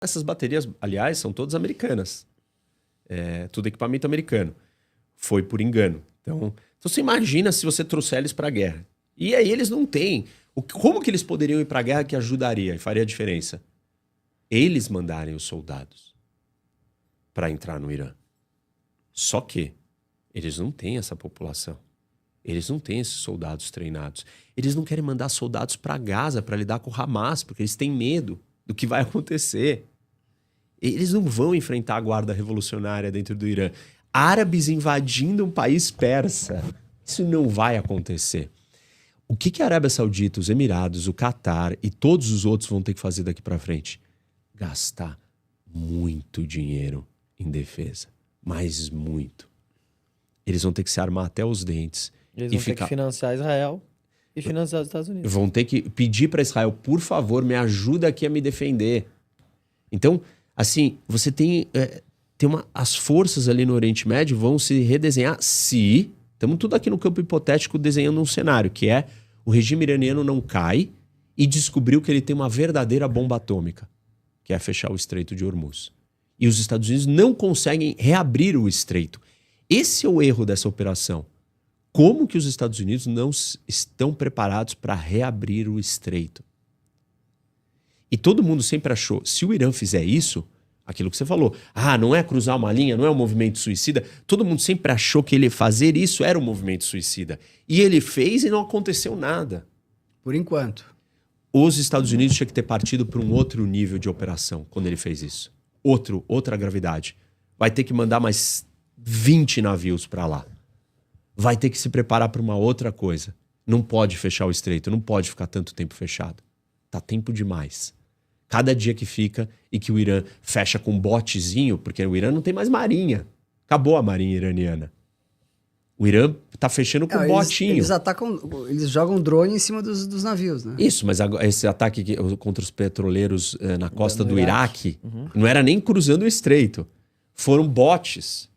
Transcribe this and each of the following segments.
Essas baterias, aliás, são todas americanas. Tudo equipamento americano. Foi por engano. Então você imagina se você trouxer eles para a guerra. E aí eles não têm. Como que eles poderiam ir para a guerra que ajudaria e faria diferença? Eles mandarem os soldados para entrar no Irã. Só que eles não têm essa população. Eles não têm esses soldados treinados. Eles não querem mandar soldados para Gaza para lidar com o Hamas, porque eles têm medo do que vai acontecer. Eles não vão enfrentar a guarda revolucionária dentro do Irã. Árabes invadindo um país persa. Isso não vai acontecer. O que a Arábia Saudita, os Emirados, o Catar e todos os outros vão ter que fazer daqui para frente? Gastar muito dinheiro em defesa. Mas muito. Eles vão ter que se armar até os dentes. Eles vão ter que financiar Israel e financiar os Estados Unidos. Vão ter que pedir para Israel, por favor, me ajuda aqui a me defender. Então, assim, você tem as forças ali no Oriente Médio vão se redesenhar se... Estamos tudo aqui no campo hipotético desenhando um cenário, que é o regime iraniano não cai e descobriu que ele tem uma verdadeira bomba atômica, que é fechar o Estreito de Hormuz. E os Estados Unidos não conseguem reabrir o Estreito. Esse é o erro dessa operação. Como que os Estados Unidos não estão preparados para reabrir o Estreito? E todo mundo sempre achou, se o Irã fizer isso, aquilo que você falou, não é cruzar uma linha, não é um movimento suicida, todo mundo sempre achou que ele fazer isso era um movimento suicida. E ele fez e não aconteceu nada. Por enquanto. Os Estados Unidos tinham que ter partido para um outro nível de operação quando ele fez isso. Outra gravidade. Vai ter que mandar mais 20 navios para lá. Vai ter que se preparar para uma outra coisa. Não pode fechar o Estreito, não pode ficar tanto tempo fechado. Tá tempo demais. Cada dia que fica e que o Irã fecha com um botezinho, porque o Irã não tem mais marinha. Acabou a marinha iraniana. O Irã tá fechando com um botinho. Eles atacam, eles jogam drone em cima dos navios, né? Isso, mas esse ataque contra os petroleiros na costa do Iraque não era nem cruzando o Estreito. Foram botes,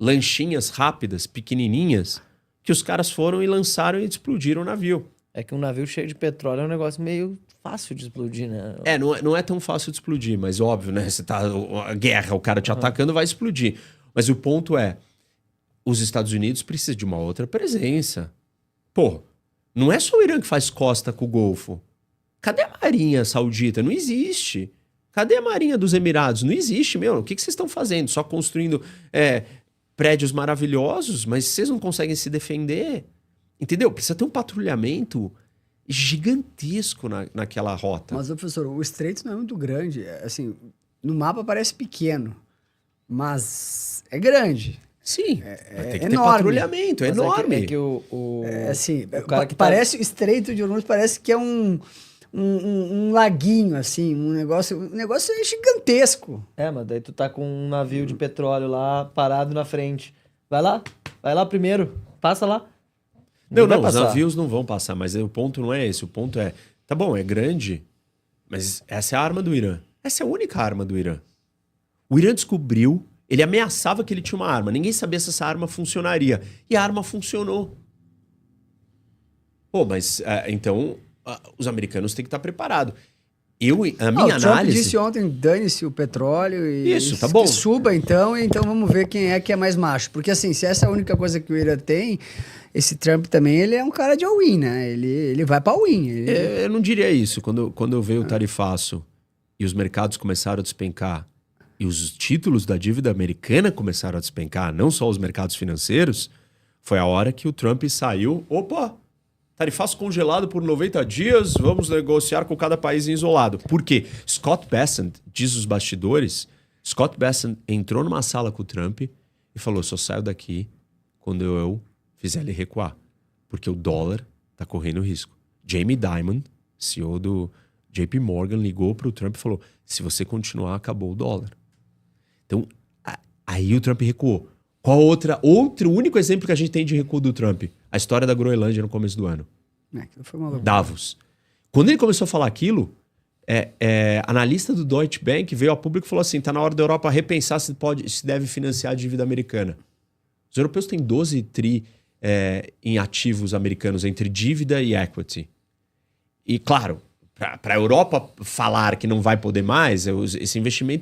lanchinhas rápidas, pequenininhas, que os caras foram e lançaram e explodiram o navio. É que um navio cheio de petróleo é um negócio meio fácil de explodir, né? Não é tão fácil de explodir, mas óbvio, né? Você tá a guerra, o cara te atacando, vai explodir. Mas o ponto é, os Estados Unidos precisam de uma outra presença. Pô, não é só o Irã que faz costa com o Golfo. Cadê a marinha saudita? Não existe. Cadê a marinha dos Emirados? Não existe, meu. O que vocês estão fazendo? Só construindo prédios maravilhosos, mas vocês não conseguem se defender? Entendeu? Precisa ter um patrulhamento gigantesco naquela rota. Mas, professor, o Estreito não é muito grande. Assim, no mapa parece pequeno, mas é grande. Sim, vai ter que ter enorme. Patrulhamento, é enorme. Assim, parece, o Estreito de Hormuz parece que é um laguinho, assim, um negócio é gigantesco. Mas daí tu tá com um navio de petróleo lá, parado na frente. Vai lá primeiro, passa lá. Não, os navios não vão passar, mas o ponto não é esse. O ponto é, tá bom, é grande, mas essa é a arma do Irã. Essa é a única arma do Irã. O Irã descobriu, ele ameaçava que ele tinha uma arma. Ninguém sabia se essa arma funcionaria. E a arma funcionou. Pô, mas então os americanos têm que estar preparados. A minha análise... O Trump disse ontem, dane-se o petróleo e... Isso, tá bom. Que suba então vamos ver quem é que é mais macho. Porque assim, se essa é a única coisa que o Irã tem... Esse Trump também, ele é um cara de all-in, né? Ele vai para all-in. Eu não diria isso. Quando veio o tarifaço e os mercados começaram a despencar e os títulos da dívida americana começaram a despencar, não só os mercados financeiros, foi a hora que o Trump saiu. Opa, tarifaço congelado por 90 dias, vamos negociar com cada país em isolado. Por quê? Scott Bessent, diz os bastidores, Scott Bessent entrou numa sala com o Trump e falou, só saio daqui quando eu fizer ele recuar, porque o dólar está correndo risco. Jamie Dimon, CEO do JP Morgan, ligou para o Trump e falou, se você continuar, acabou o dólar. Então, aí o Trump recuou. Qual outro único exemplo que a gente tem de recuo do Trump? A história da Groenlândia no começo do ano. Foi uma loucura. Davos. Quando ele começou a falar aquilo, analista do Deutsche Bank veio a público e falou assim, está na hora da Europa repensar se deve financiar a dívida americana. Os europeus têm 12 tri em ativos americanos entre dívida e equity. E, claro, para a Europa falar que não vai poder mais, esse investimento